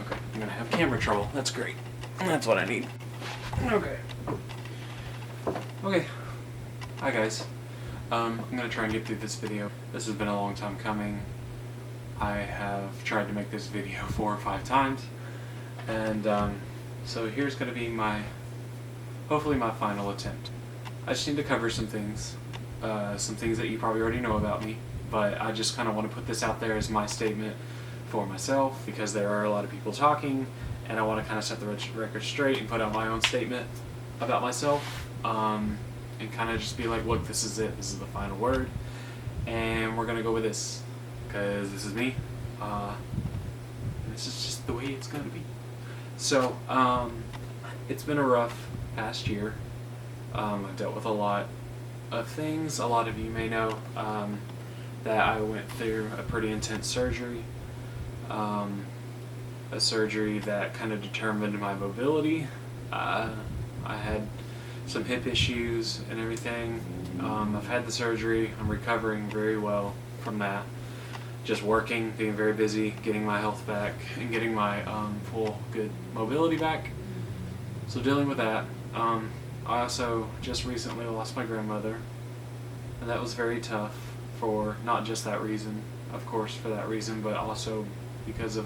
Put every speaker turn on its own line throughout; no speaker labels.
Okay, I'm gonna have camera trouble. That's great. That's what I need. Okay. Okay. Hi guys. I'm gonna try and get through this video. This has been a long time coming. I have tried to make this video 4 or 5 times, and so here's gonna be hopefully my final attempt. I just need to cover some things that you probably already know about me, but I just kind of want to put this out there as my statement for myself, because there are a lot of people talking, and I want to kind of set the record straight and put out my own statement about myself, and kind of just be like, look, this is it, this is the final word, and we're going to go with this, because this is me, and this is just the way it's going to be. So, it's been a rough past year. I've dealt with a lot of things. A lot of you may know that I went through a pretty intense surgery, a surgery that kind of determined my mobility. I had some hip issues and everything. I've had the surgery. I'm recovering very well from that. Just working, being very busy, getting my health back, and getting my full good mobility back. So dealing with that. I also just recently lost my grandmother, and that was very tough for not just that reason, of course, for that reason, but also because of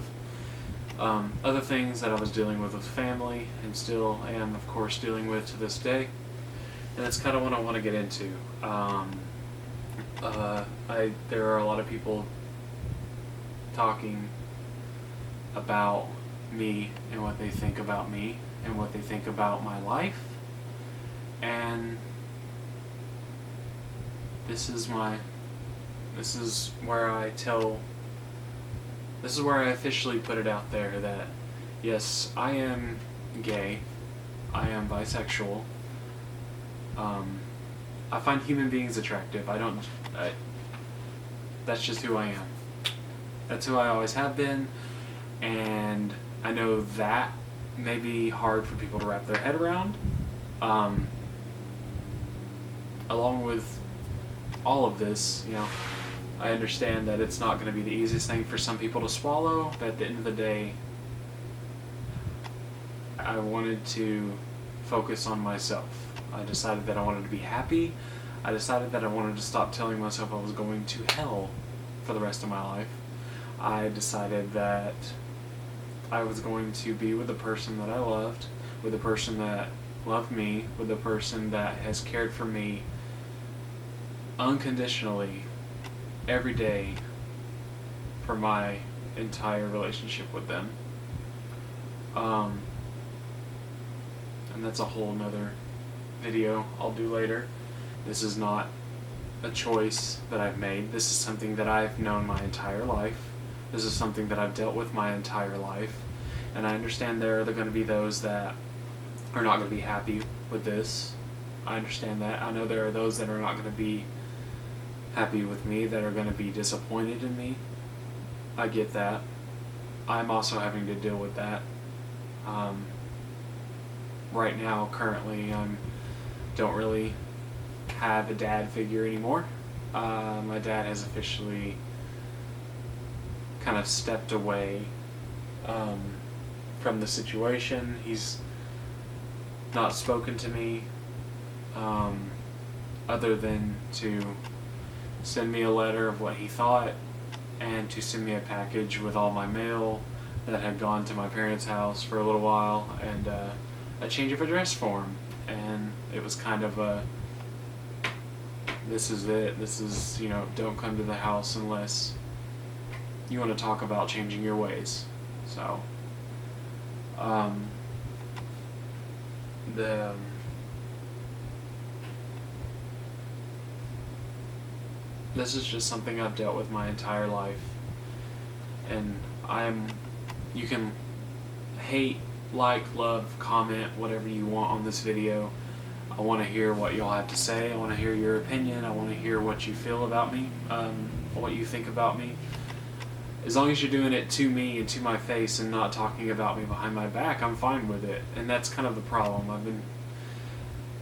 other things that I was dealing with family, and still am, of course, dealing with to this day. And that's kind of what I want to get into. There are a lot of people talking about me and what they think about me and what they think about my life. And this is where I officially put it out there that, yes, I am gay, I am bisexual, I find human beings attractive. That's just who I am. That's who I always have been, and I know that may be hard for people to wrap their head around. Along with all of this, I understand that it's not going to be the easiest thing for some people to swallow, but at the end of the day, I wanted to focus on myself. I decided that I wanted to be happy. I decided that I wanted to stop telling myself I was going to hell for the rest of my life. I decided that I was going to be with the person that I loved, with the person that loved me, with the person that has cared for me unconditionally every day for my entire relationship with them. And that's a whole nother video I'll do later. This is not a choice that I've made. This is something that I've known my entire life. This is something that I've dealt with my entire life. And I understand there are going to be those that are not going to be happy with this. I understand that. I know there are those that are not going to be happy with me, that are going to be disappointed in me. I get that. I'm also having to deal with that. Right now, currently, I don't really have a dad figure anymore. My dad has officially kind of stepped away from the situation. He's not spoken to me other than to send me a letter of what he thought, and to send me a package with all my mail that had gone to my parents' house for a little while, and a change of address form. And it was kind of this is it, this is, don't come to the house unless you want to talk about changing your ways. So, this is just something I've dealt with my entire life, and you can hate, like, love, comment, whatever you want on this video. I want to hear what y'all have to say. I want to hear your opinion. I want to hear what you feel about me, what you think about me. As long as you're doing it to me and to my face and not talking about me behind my back, I'm fine with it. And that's kind of the problem. I've been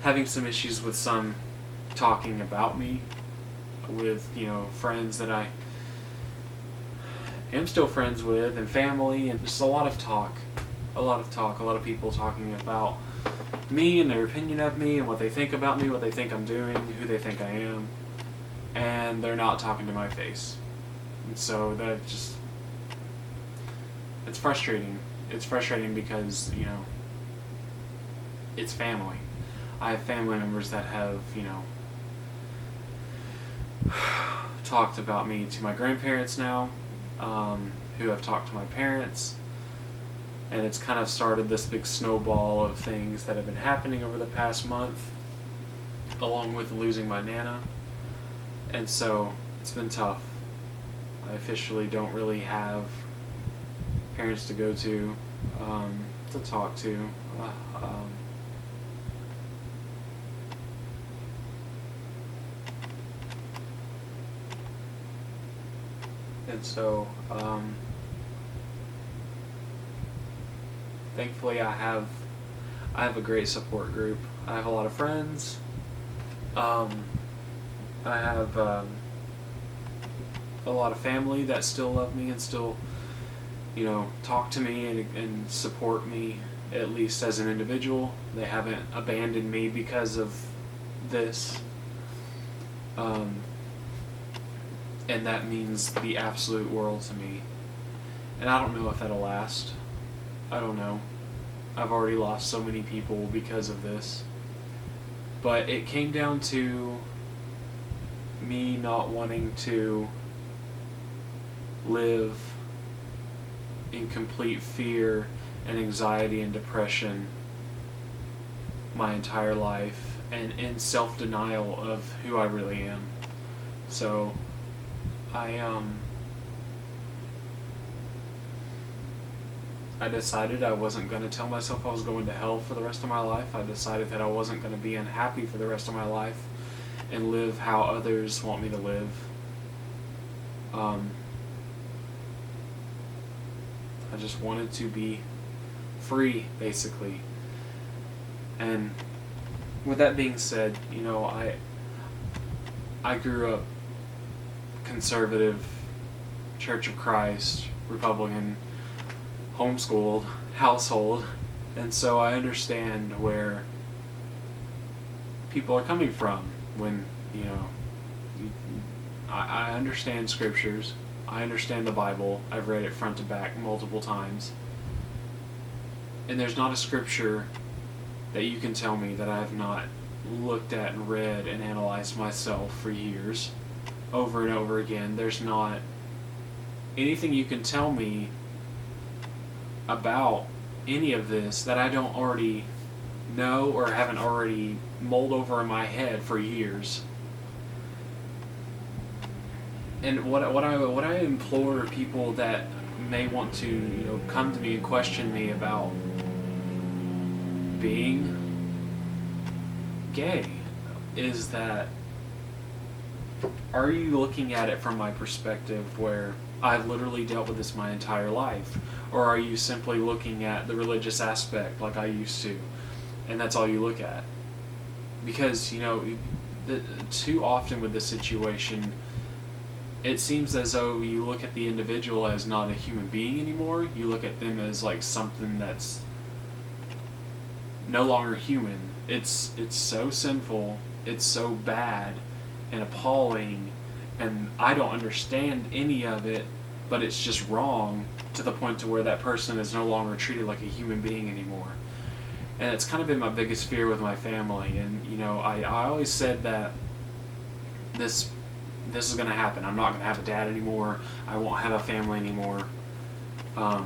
having some issues with some talking about me with, friends that I am still friends with, and family, and just a lot of talk. A lot of people talking about me and their opinion of me and what they think about me, what they think I'm doing, who they think I am, and they're not talking to my face. And so that just, it's frustrating. It's frustrating because, you know, it's family. I have family members that have, you know, talked about me to my grandparents now, who have talked to my parents, and it's kind of started this big snowball of things that have been happening over the past month, along with losing my Nana, and so it's been tough. I officially don't really have parents to go to talk to. And so, thankfully I have a great support group. I have a lot of friends. I have a lot of family that still love me and still, you know, talk to me and support me, at least as an individual. They haven't abandoned me because of this. And that means the absolute world to me. And I don't know if that'll last. I don't know. I've already lost so many people because of this. But it came down to me not wanting to live in complete fear and anxiety and depression my entire life, and in self-denial of who I really am. So I decided I wasn't going to tell myself I was going to hell for the rest of my life. I decided that I wasn't going to be unhappy for the rest of my life and live how others want me to live. I just wanted to be free, basically. And with that being said, you know, I grew up conservative, Church of Christ, Republican, homeschooled household, and so I understand where people are coming from when, you know, I understand scriptures, I understand the Bible, I've read it front to back multiple times, and there's not a scripture that you can tell me that I have not looked at and read and analyzed myself for years, over and over again. There's not anything you can tell me about any of this that I don't already know or haven't already mulled over in my head for years. And what I implore people that may want to, you know, come to me and question me about being gay is that, are you looking at it from my perspective where I've literally dealt with this my entire life? Or are you simply looking at the religious aspect like I used to, and that's all you look at? Because, you know, too often with this situation, it seems as though you look at the individual as not a human being anymore. You look at them as like something that's no longer human. It's so sinful, it's so bad and appalling, and I don't understand any of it, but it's just wrong to the point to where that person is no longer treated like a human being anymore. And it's kind of been my biggest fear with my family. And, you know, I always said that this is going to happen. I'm not going to have a dad anymore. I won't have a family anymore. I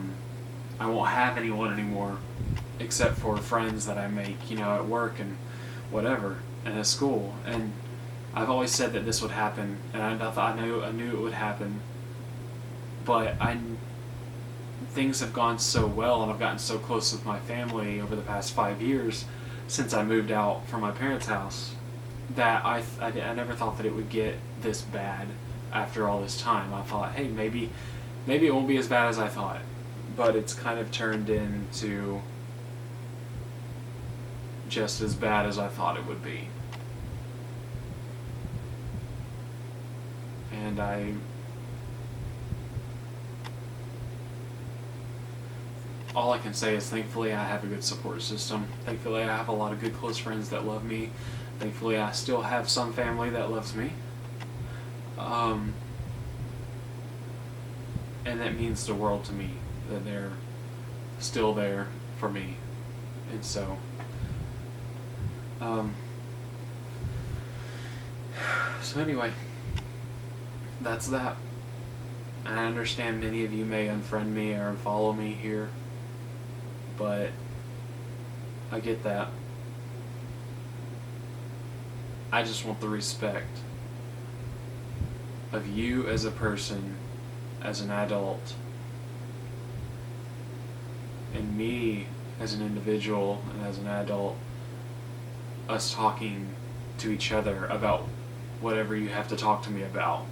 won't have anyone anymore except for friends that I make, you know, at work and whatever, and at school. And I've always said that this would happen, and I knew it would happen. But things have gone so well, and I've gotten so close with my family over the past 5 years since I moved out from my parents' house, that I never thought that it would get this bad after all this time. I thought, hey, maybe it won't be as bad as I thought. But it's kind of turned into just as bad as I thought it would be. And all I can say is thankfully I have a good support system. Thankfully I have a lot of good close friends that love me. Thankfully I still have some family that loves me. And that means the world to me, that they're still there for me. And so, so anyway, that's that. I understand many of you may unfriend me or unfollow me here, but I get that. I just want the respect of you as a person, as an adult, and me as an individual and as an adult, us talking to each other about whatever you have to talk to me about,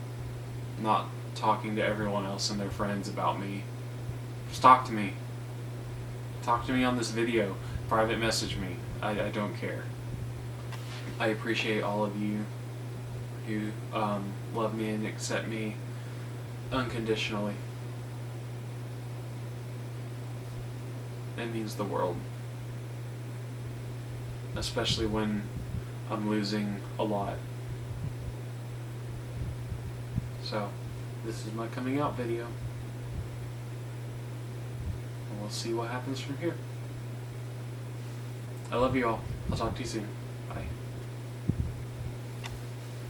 not talking to everyone else and their friends about me. Just talk to me. Talk to me on this video. Private message me. I don't care. I appreciate all of you who love me and accept me unconditionally. It means the world. Especially when I'm losing a lot. So, this is my coming out video. And we'll see what happens from here. I love you all. I'll talk to you soon.